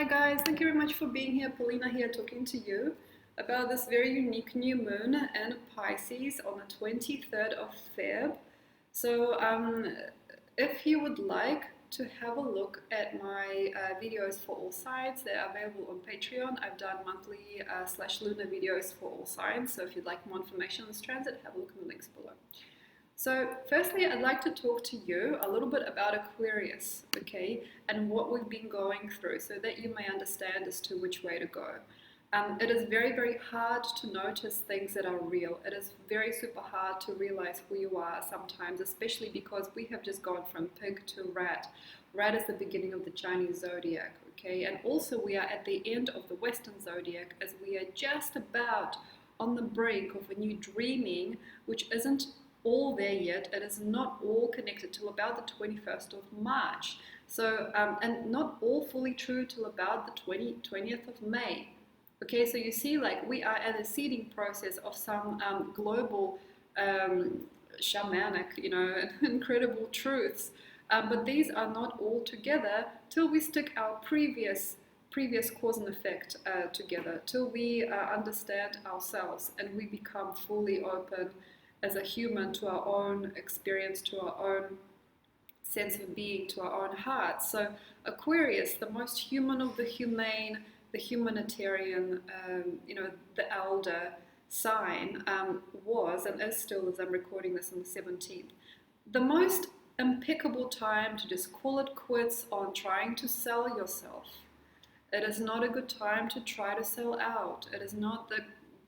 Hi guys, thank you very much for being here. Polina here talking to you about this very unique new moon in Pisces on the 23rd of Feb. So if you would like to have a look at my videos for all signs, they're available on Patreon. I've done monthly /lunar videos for all signs, so if you'd like more information on this transit, have a look in the links below. So firstly, I'd like to talk to you a little bit about Aquarius, okay, and what we've been going through so that you may understand as to which way to go. It is very, very hard to notice things that are real. It is very super hard to realize who you are sometimes, especially because we have just gone from pig to rat. Rat is the beginning of the Chinese zodiac, okay, and also we are at the end of the Western zodiac as we are just about on the brink of a new dreaming, which isn't all there yet. It is not all connected till about the 21st of March. So, and not all fully true till about the 20th of May. Okay, so you see, like, we are at a seeding process of some global shamanic, incredible truths. But these are not all together till we stick our previous cause and effect together, till we understand ourselves and we become fully open as a human to our own experience, to our own sense of being, to our own heart. So Aquarius, the most human of the humane, the humanitarian, the elder sign, was and is still, as I'm recording this on the 17th, the most impeccable time to just call it quits on trying to sell yourself. It is not a good time to try to sell out. It is not the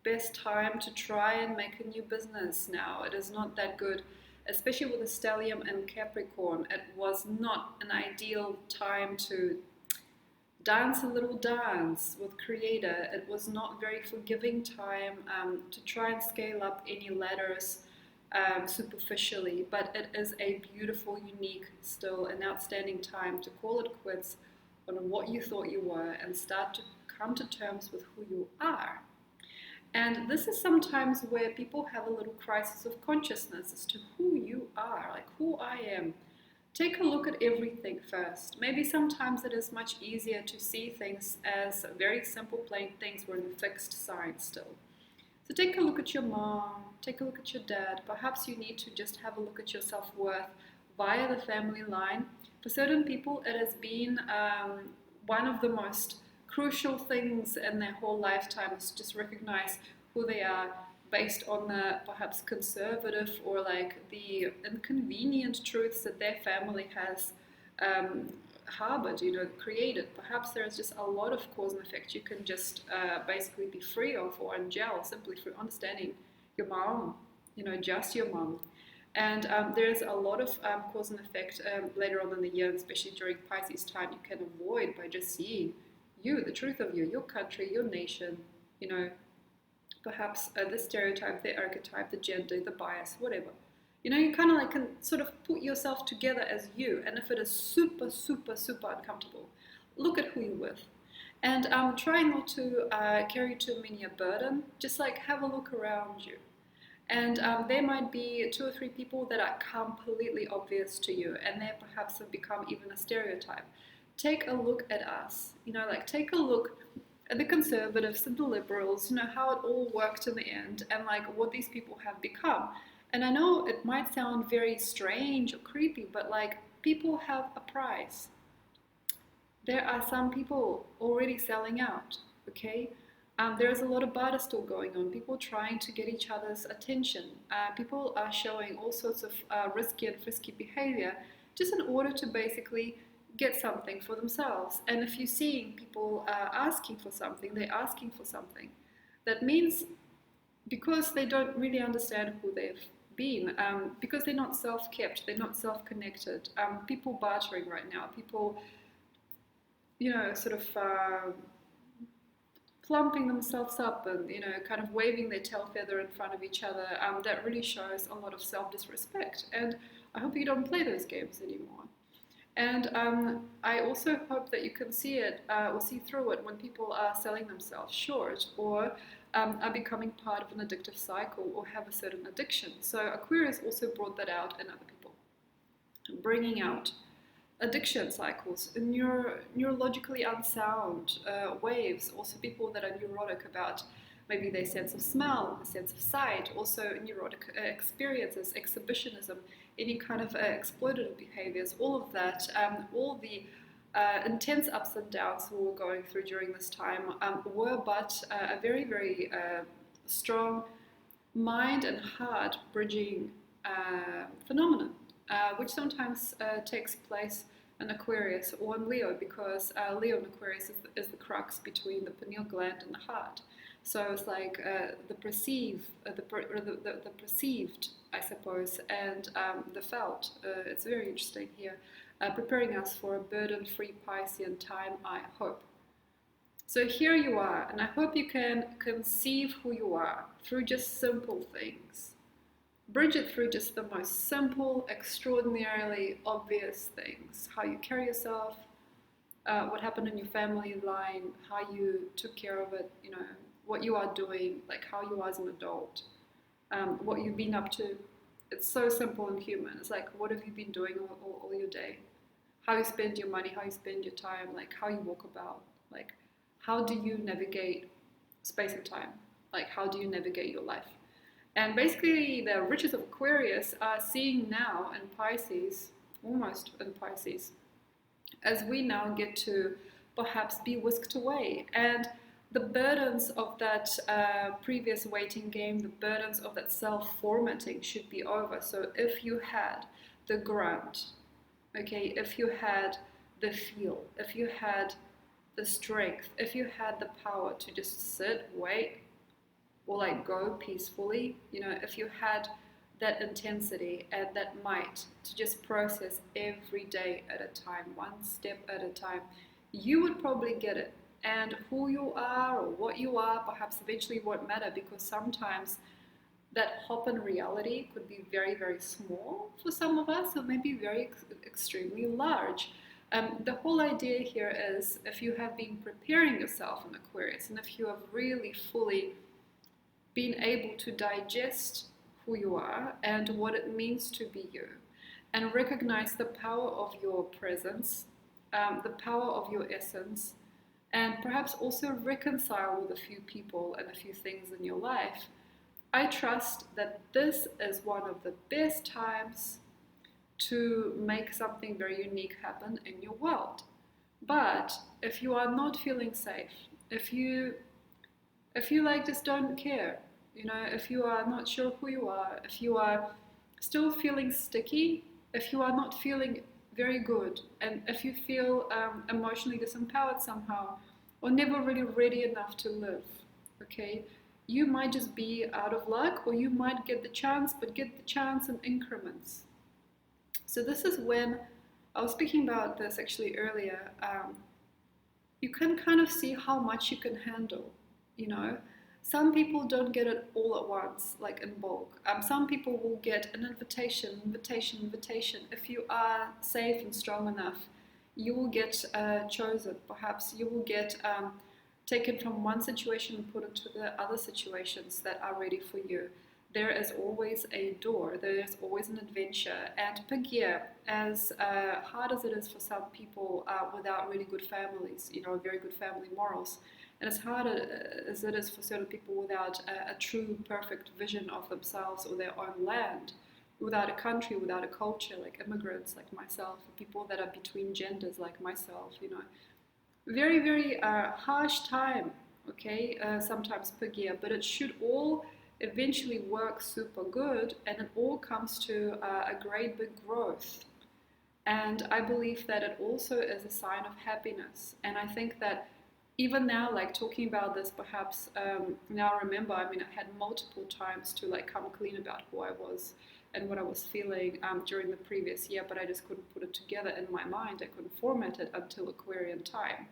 best time to try and make a new business now. It is not that good, especially with the stellium and Capricorn. It was not an ideal time to dance a little dance with Creator. It was not very forgiving time to try and scale up any ladders superficially, but it is a beautiful, unique, still an outstanding time to call it quits on what you thought you were and start to come to terms with who you are. And this is sometimes where people have a little crisis of consciousness as to who you are, like who I am. Take a look at everything first. Maybe sometimes it is much easier to see things as very simple, plain things. We're in a fixed sign still. So take a look at your mom, take a look at your dad. Perhaps you need to just have a look at your self-worth via the family line. For certain people, it has been one of the most crucial things in their whole lifetime is just recognize who they are based on the perhaps conservative or like the inconvenient truths that their family has harbored, created. Perhaps there's just a lot of cause and effect you can just basically be free of or ungel simply through understanding your mom, just your mom. And there's a lot of cause and effect later on in the year, especially during Pisces time, you can avoid by just seeing you, the truth of you, your country, your nation, perhaps the stereotype, the archetype, the gender, the bias, whatever. You kind of like can sort of put yourself together as you, and if it is super, super, super uncomfortable, look at who you're with. And try not to carry too many a burden, just like have a look around you. And there might be 2 or 3 people that are completely obvious to you, and they perhaps have become even a stereotype. Take a look at us, take a look at the conservatives and the liberals, how it all worked in the end and like what these people have become. And I know it might sound very strange or creepy, but like people have a price. There are some people already selling out, okay? There's a lot of barter still going on, people trying to get each other's attention. People are showing all sorts of risky and frisky behavior just in order to basically get something for themselves. And if you're seeing people asking for something, they're asking for something. That means because they don't really understand who they've been, because they're not self-kept, they're not self-connected. People bartering right now, people, sort of plumping themselves up and, kind of waving their tail feather in front of each other, that really shows a lot of self-disrespect. And I hope you don't play those games anymore. And I also hope that you can see it or see through it when people are selling themselves short or are becoming part of an addictive cycle or have a certain addiction. So Aquarius also brought that out in other people, bringing out addiction cycles, neurologically unsound waves, also people that are neurotic about maybe their sense of smell, the sense of sight, also neurotic experiences, exhibitionism, any kind of exploitative behaviors, all of that, all the intense ups and downs we were going through during this time were but a very, very strong mind and heart bridging phenomenon, which sometimes takes place in Aquarius or in Leo, because Leo in Aquarius is the crux between the pineal gland and the heart. So it's like the perceived, I suppose, and the felt. It's very interesting here, preparing us for a burden-free Piscean time, I hope. So here you are, and I hope you can conceive who you are through just simple things. Bridge it through just the most simple, extraordinarily obvious things. How you carry yourself, what happened in your family line, how you took care of it, you know, what you are doing, like how you are as an adult, what you've been up to. It's so simple and human. It's like, what have you been doing all your day? How you spend your money, how you spend your time, like how you walk about, like how do you navigate space and time? Like how do you navigate your life? And basically the riches of Aquarius are seeing now in Pisces, almost in Pisces, as we now get to perhaps be whisked away. And the burdens of that previous waiting game, the burdens of that self-formatting should be over. So if you had the grunt, okay, if you had the feel, if you had the strength, if you had the power to just sit, wait, or like go peacefully, you know, if you had that intensity and that might to just process every day at a time, one step at a time, you would probably get it. And who you are or what you are perhaps eventually won't matter, because sometimes that hop in reality could be very, very small for some of us, or maybe very extremely large. The whole idea here is, if you have been preparing yourself in Aquarius, and if you have really fully been able to digest who you are and what it means to be you, and recognize the power of your presence, the power of your essence, and perhaps also reconcile with a few people and a few things in your life, I trust that this is one of the best times to make something very unique happen in your world. But if you are not feeling safe, if you like just don't care, you know, if you are not sure who you are, if you are still feeling sticky, if you are not feeling very good, and if you feel emotionally disempowered somehow, or never really ready enough to live, okay, you might just be out of luck, or you might get the chance, but get the chance in increments. So this is when, I was speaking about this actually earlier, you can kind of see how much you can handle, you know. Some people don't get it all at once, like in bulk. Some people will get an invitation. If you are safe and strong enough, you will get chosen. Perhaps you will get taken from one situation and put into the other situations that are ready for you. There is always a door. There is always an adventure. And Pagya, as hard as it is for some people without really good families, you know, very good family morals, and as hard as it is for certain people without a true perfect vision of themselves or their own land, without a country, without a culture, like immigrants like myself, people that are between genders like myself, you know. Very, very harsh time, okay, sometimes per year, but it should all eventually work super good, and it all comes to a great big growth. And I believe that it also is a sign of happiness. And I think that even now, like talking about this, perhaps now I remember, I mean, I had multiple times to like come clean about who I was and what I was feeling during the previous year, but I just couldn't put it together in my mind. I couldn't format it until Aquarian time.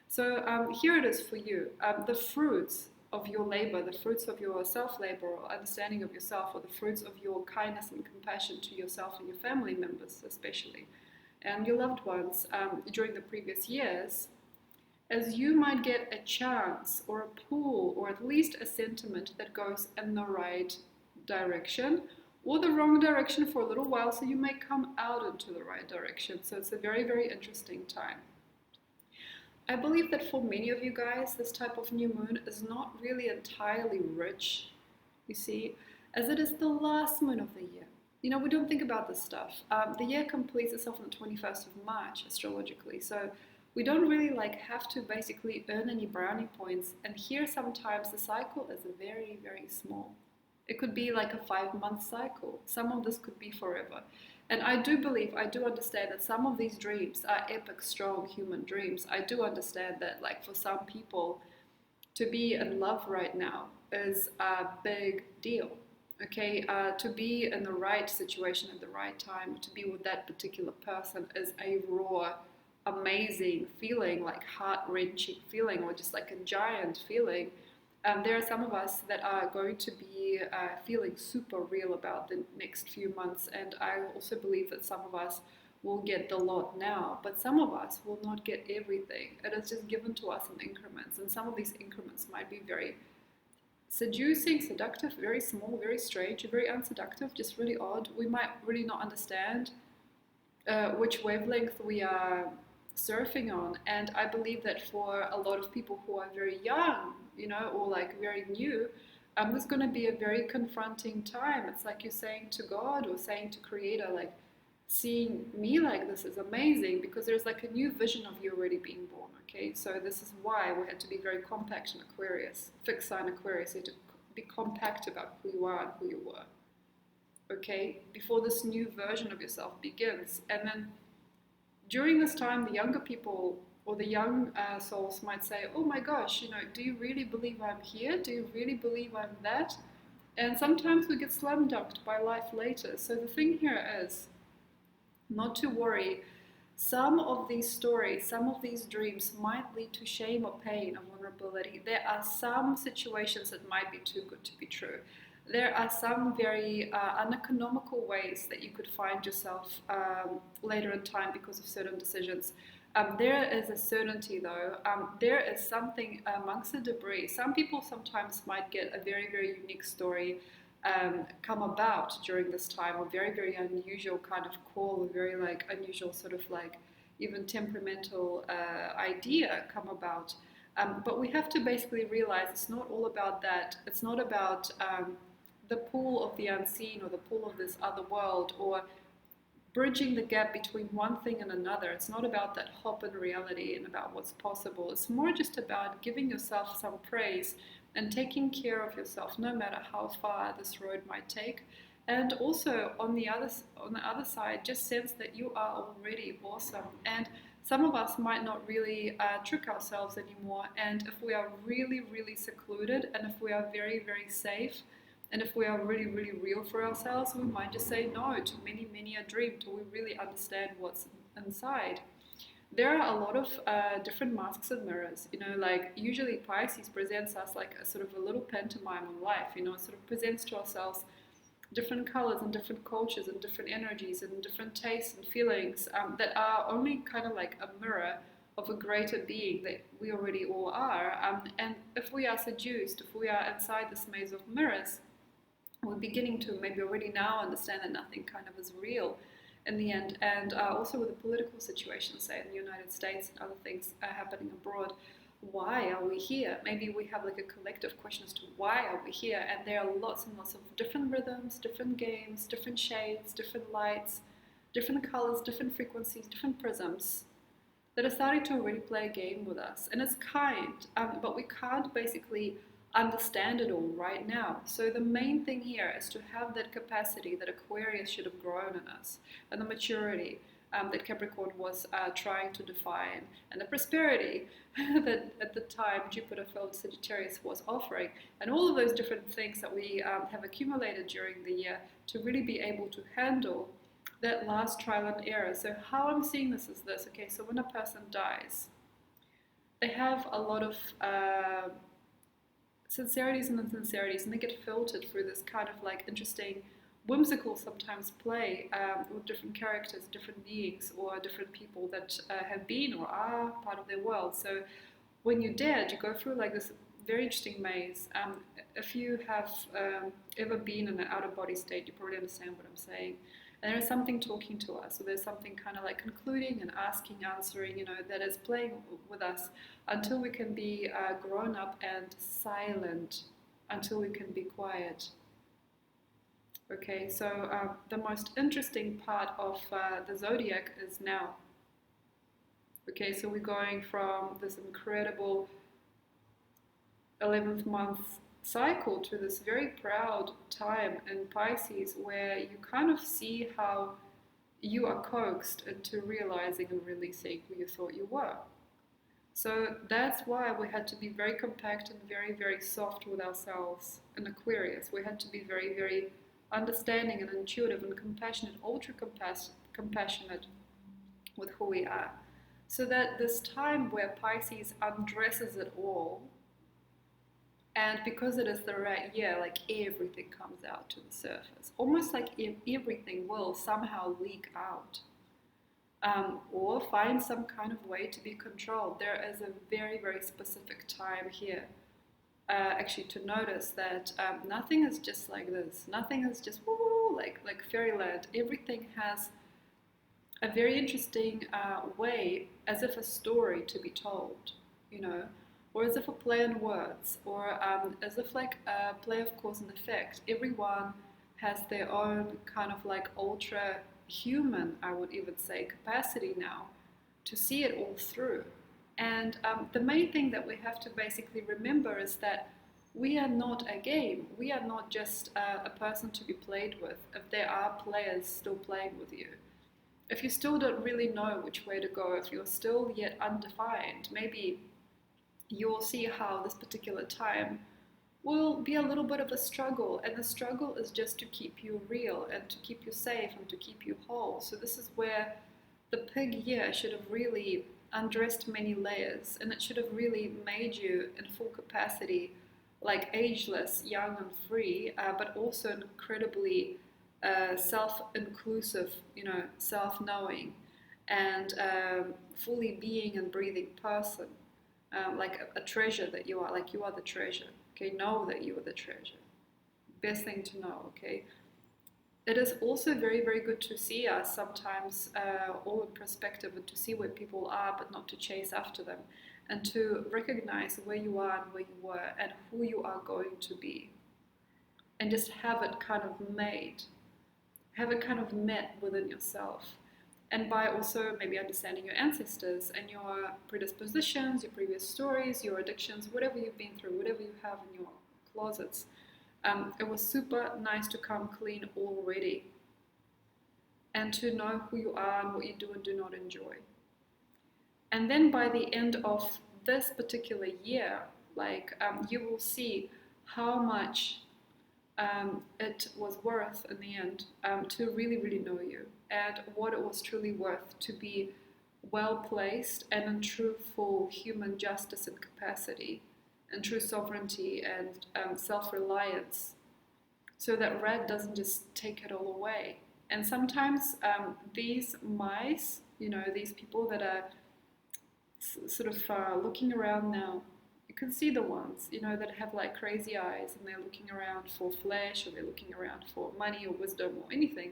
So here it is for you. The fruits of your labor, the fruits of your self-labor or understanding of yourself, or the fruits of your kindness and compassion to yourself and your family members especially, and your loved ones during the previous years, as you might get a chance or a pull or at least a sentiment that goes in the right direction, or the wrong direction for a little while, so you may come out into the right direction. So it's a very, very interesting time. I believe that for many of you guys, this type of new moon is not really entirely rich, you see, as it is the last moon of the year. You know, we don't think about this stuff. The year completes itself on the 21st of March, astrologically, so we don't really have to basically earn any brownie points. And here sometimes the cycle is very, very small. It could be like a 5-month cycle. Some of this could be forever. And I do understand that some of these dreams are epic, strong human dreams. I do understand that, like, for some people, to be in love right now is a big deal. Okay, to be in the right situation at the right time, to be with that particular person is a raw, amazing feeling, like heart-wrenching feeling, or just like a giant feeling. There are some of us that are going to be feeling super real about the next few months, and I also believe that some of us will get the lot now, but some of us will not get everything. It is just given to us in increments, and some of these increments might be very seducing, seductive, very small, very strange, very unseductive, just really odd. We might really not understand which wavelength we are surfing on. And I believe that for a lot of people who are very young, you know, or like very new, this is going to be a very confronting time. It's like you're saying to God or saying to Creator, like, seeing me like this is amazing, because there's like a new vision of you already being born. Okay, so this is why we had to be very compact in Aquarius, fixed sign Aquarius. You had to be compact about who you are and who you were. Okay, before this new version of yourself begins. And then during this time, the younger people or the young souls might say, oh my gosh, you know, do you really believe I'm here? Do you really believe I'm that? And sometimes we get slam dunked by life later. So the thing here is not to worry. Some of these stories, some of these dreams might lead to shame or pain or vulnerability. There are some situations that might be too good to be true. There are some very uneconomical ways that you could find yourself later in time because of certain decisions. There is a certainty, though. There is something amongst the debris. Some people sometimes might get a very, very unique story come about during this time, a very, very unusual kind of call, a very like unusual sort of like even temperamental idea come about. But we have to basically realize it's not all about that. It's not about the pull of the unseen or the pull of this other world or bridging the gap between one thing and another. It's not about that hop in reality and about what's possible. It's more just about giving yourself some praise and taking care of yourself, no matter how far this road might take. And also on the other side, just sense that you are already awesome. And some of us might not really trick ourselves anymore. And if we are really, really secluded, and if we are very, very safe, and if we are really, really real for ourselves, we might just say no to many, many a dream till we really understand what's inside. There are a lot of different masks and mirrors, you know, like usually Pisces presents us like a sort of a little pantomime of life, you know, it sort of presents to ourselves different colors and different cultures and different energies and different tastes and feelings that are only kind of like a mirror of a greater being that we already all are. And if we are seduced, if we are inside this maze of mirrors, we're beginning to maybe already now understand that nothing kind of is real in the end. And also with the political situation, say in the United States and other things happening abroad, why are we here? Maybe we have like a collective question as to why are we here? And there are lots and lots of different rhythms, different games, different shades, different lights, different colors, different frequencies, different prisms that are starting to already play a game with us. And it's kind, but we can't basically understand it all right now. So the main thing here is to have that capacity that Aquarius should have grown in us, and the maturity that Capricorn was trying to define, and the prosperity that at the time Jupiter filled Sagittarius was offering, and all of those different things that we have accumulated during the year to really be able to handle that last trial and error. So how I'm seeing this is this, okay, so when a person dies, they have a lot of sincerities and insincerities, and they get filtered through this kind of like interesting, whimsical sometimes play with different characters, different beings, or different people that have been or are part of their world. So when you're dead, you go through like this very interesting maze. If you have ever been in an out-of-body state, you probably understand what I'm saying. And there is something talking to us. So there's something kind of like concluding and asking, answering, that is playing with us until we can be grown up and silent, until we can be quiet. Okay, so the most interesting part of the zodiac is now. Okay, so we're going from this incredible 11th month cycle to this very proud time in Pisces where you kind of see how you are coaxed into realizing and releasing who you thought you were. So that's why we had to be very compact and very, very soft with ourselves in Aquarius. We had to be very, very understanding and intuitive and compassionate, ultra compassionate with who we are. So that this time where Pisces undresses it all, and because it is the right year, like everything comes out to the surface, almost like everything will somehow leak out, or find some kind of way to be controlled. There is a very, very specific time here, actually, to notice that nothing is just like this. Nothing is just woo, like fairyland. Everything has a very interesting way, as if a story to be told, or as if a play on words, or as if like a play of cause and effect. Everyone has their own kind of like ultra human, I would even say, capacity now to see it all through. And the main thing that we have to basically remember is that we are not a game. We are not just a person to be played with. If there are players still playing with you, if you still don't really know which way to go, if you're still yet undefined, maybe you will see how this particular time will be a little bit of a struggle, and the struggle is just to keep you real and to keep you safe and to keep you whole. So this is where the pig year should have really undressed many layers, and it should have really made you in full capacity, like ageless, young and free, but also incredibly self-inclusive, self-knowing, and fully being and breathing person, like a treasure that you are, like you are the treasure. Okay, know that you are the treasure. Best thing to know, okay? It is also very, very good to see us sometimes all in perspective, and to see where people are, but not to chase after them, and to recognize where you are and where you were and who you are going to be, and just have it kind of made, have it kind of met within yourself. And by also maybe understanding your ancestors and your predispositions, your previous stories, your addictions, whatever you've been through, whatever you have in your closets, it was super nice to come clean already and to know who you are and what you do and do not enjoy. And then by the end of this particular year, you will see how much it was worth in the end to really, really know you, and what it was truly worth to be well placed and in true full human justice and capacity and true sovereignty and self-reliance, so that red doesn't just take it all away. And sometimes these mice, these people that are sort of looking around now, you can see the ones, that have like crazy eyes, and they're looking around for flesh, or they're looking around for money or wisdom or anything.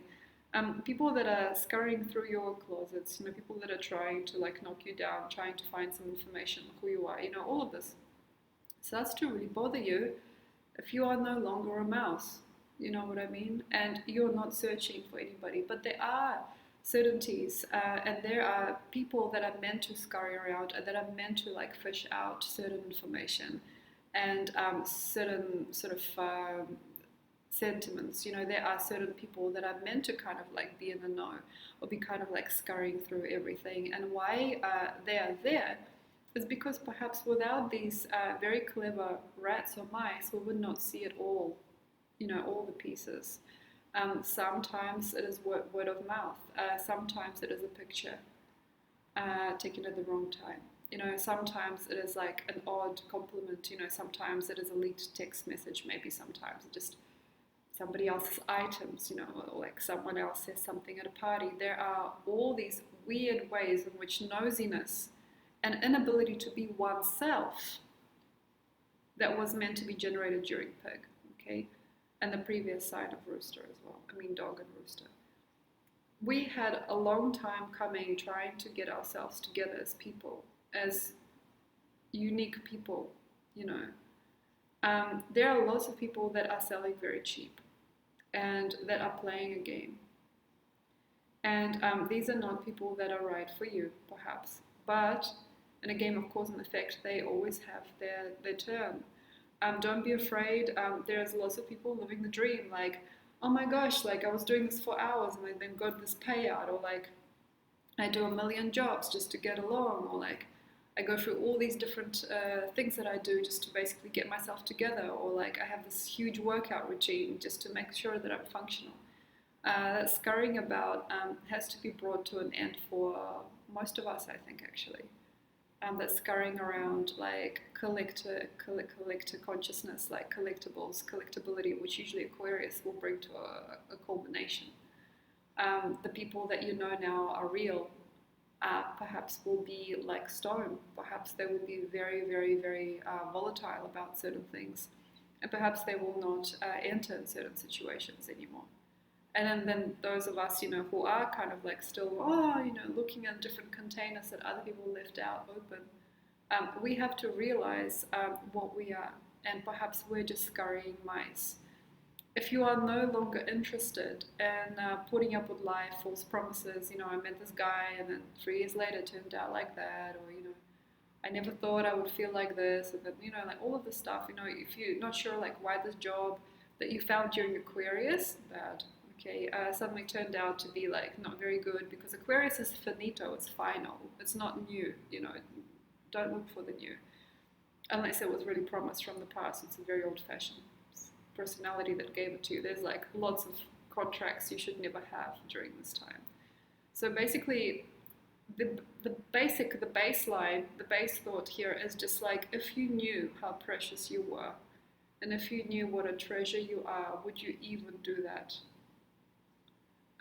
People that are scurrying through your closets, people that are trying to like knock you down, trying to find some information on who you are, all of this starts to really bother you if you are no longer a mouse, you know what I mean? And you're not searching for anybody, but there are certainties, and there are people that are meant to scurry around and that are meant to like fish out certain information and certain sort of sentiments. There are certain people that are meant to kind of like be in the know, or be kind of like scurrying through everything. And why they are there is because perhaps without these very clever rats or mice, we would not see it all, all the pieces. Sometimes it is word of mouth. Sometimes it is a picture taken at the wrong time. Sometimes it is like an odd compliment. Sometimes it is a leaked text message. Maybe sometimes just somebody else's items, or like someone else says something at a party. There are all these weird ways in which nosiness and inability to be oneself that was meant to be generated during pig, okay? And the previous sign of rooster as well. I mean, dog and rooster. We had a long time coming trying to get ourselves together as people, as unique people, you know. There are lots of people that are selling very cheap and that are playing a game. And these are not people that are right for you, perhaps. But in a game of cause and effect, they always have their turn. Don't be afraid. There's lots of people living the dream, like, oh my gosh, like I was doing this for hours and I then got this payout, or like I do a million jobs just to get along, or like I go through all these different things that I do just to basically get myself together, or like I have this huge workout routine just to make sure that I'm functional. That scurrying about has to be brought to an end for most of us, I think, actually. That scurrying around like collector consciousness, like collectibles, collectability, which usually Aquarius will bring to a culmination. The people that you know now are real, perhaps will be like stone. Perhaps they will be very, very, very volatile about certain things. And perhaps they will not enter in certain situations anymore. And then those of us, you know, who are kind of like still, looking at different containers that other people left out open, we have to realize what we are. And perhaps we're just scurrying mice. If you are no longer interested in putting up with life, false promises, you know, I met this guy and then 3 years later it turned out like that, or, you know, I never thought I would feel like this, and then, you know, like all of this stuff, you know, if you're not sure like why this job that you found during Aquarius, bad, okay, suddenly turned out to be like not very good, because Aquarius is finito, it's final, it's not new, you know, don't look for the new, unless it was really promised from the past. It's a very old-fashioned personality that gave it to you. There's like lots of contracts you should never have during this time. So basically, the baseline, the base thought here is just like, if you knew how precious you were, and if you knew what a treasure you are, would you even do that?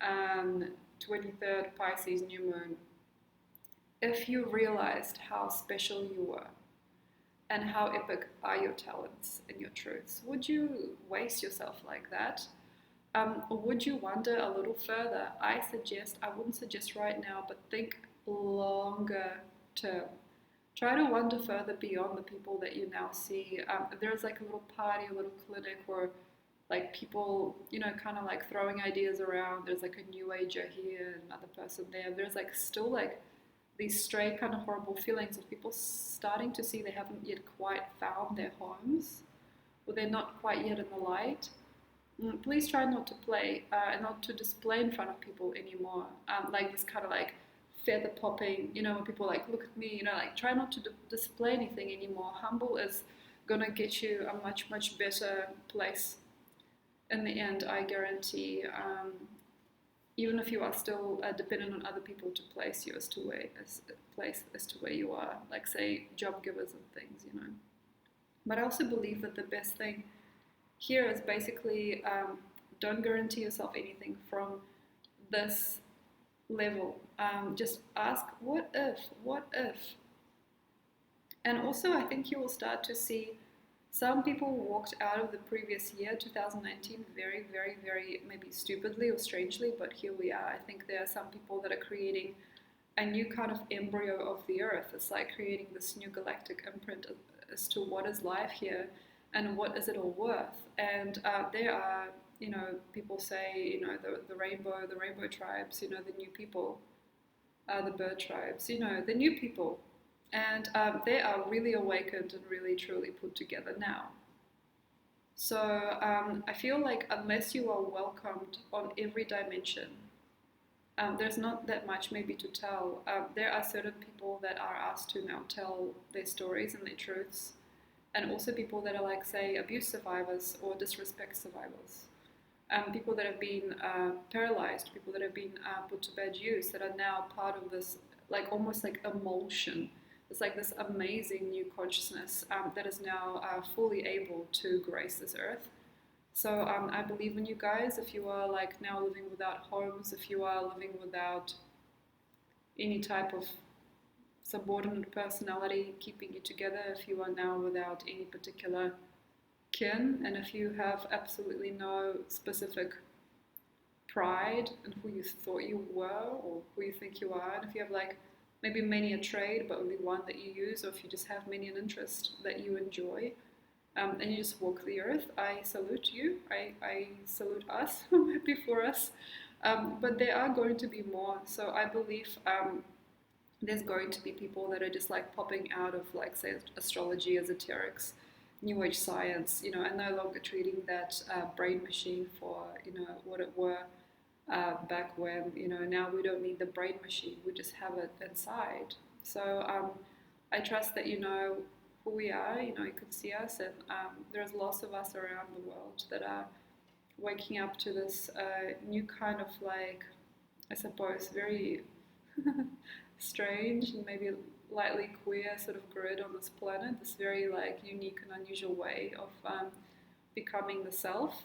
23rd Pisces new moon. If you realized how special you were, and how epic are your talents and your truths, would you waste yourself like that? Or would you wander a little further? I wouldn't suggest right now, but think longer term. Try to wander further beyond the people that you now see. There's like a little party, a little clinic where like people, you know, kind of like throwing ideas around. There's like a new ager here, another person there. There's like still like these stray kind of horrible feelings of people starting to see they haven't yet quite found their homes, or they're not quite yet in the light. Please try not to play and not to display in front of people anymore. Like this kind of like feather popping, you know, when people like, look at me, you know, like try not to display anything anymore. Humble is gonna get you a much, much better place in the end, I guarantee. Even if you are still dependent on other people to place you as to where you are, like say job givers and things, you know. But I also believe that the best thing here is basically don't guarantee yourself anything from this level. Just ask, what if? And also I think you will start to see some people walked out of the previous year, 2019, very, very, very maybe stupidly or strangely, but here we are. I think there are some people that are creating a new kind of embryo of the earth. It's like creating this new galactic imprint as to what is life here and what is it all worth. And there are, you know, people say, you know, the rainbow tribes, you know, the new people, the bird tribes, you know, the new people. And they are really awakened and really truly put together now. So I feel like unless you are welcomed on every dimension, there's not that much maybe to tell. There are certain people that are asked to now tell their stories and their truths, and also people that are like, say, abuse survivors or disrespect survivors. People that have been paralyzed, people that have been put to bad use, that are now part of this, like almost like emulsion. It's like this amazing new consciousness that is now fully able to grace this earth. So I believe in you guys. If you are like now living without homes, if you are living without any type of subordinate personality keeping you together, if you are now without any particular kin, and if you have absolutely no specific pride in who you thought you were or who you think you are, and if you have like maybe many a trade but only one that you use, or if you just have many an interest that you enjoy, and you just walk the earth, I salute you. I salute us. I'm happy for us. But there are going to be more. So I believe there's going to be people that are just like popping out of like, say, astrology, esoterics, new age science, and no longer treating that brain machine for, what it were back when, now we don't need the brain machine, we just have it inside. So I trust that you know who we are, you can see us, and there's lots of us around the world that are waking up to this new kind of like, I suppose, very strange and maybe lightly queer sort of grid on this planet, this very like unique and unusual way of becoming the self.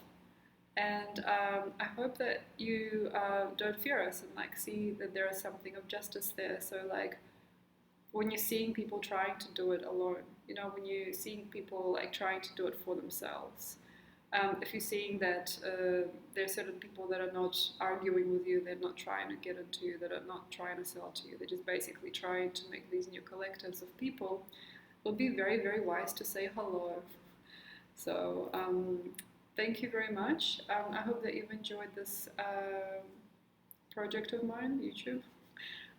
And I hope that you don't fear us and like see that there is something of justice there. So like when you're seeing people trying to do it alone, when you're seeing people like trying to do it for themselves, if you're seeing that there are certain people that are not arguing with you, they're not trying to get into you, that are not trying to sell to you, they're just basically trying to make these new collectives of people, it will be very, very wise to say hello. So thank you very much. I hope that you've enjoyed this project of mine, YouTube.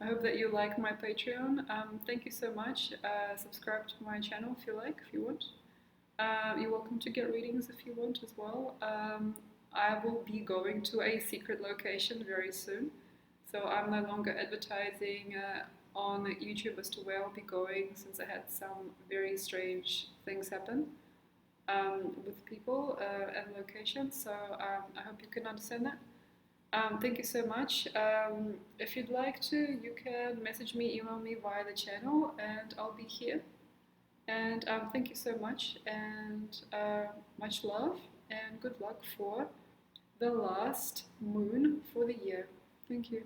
I hope that you like my Patreon. Thank you so much. Subscribe to my channel if you like, if you want. You're welcome to get readings if you want as well. I will be going to a secret location very soon. So I'm no longer advertising on YouTube as to where I'll be going, since I had some very strange things happen with people and locations. So I hope you can understand that. Thank you so much. If you'd like to, you can message me, email me via the channel, and I'll be here. And thank you so much, and much love, and good luck for the last moon for the year. Thank you.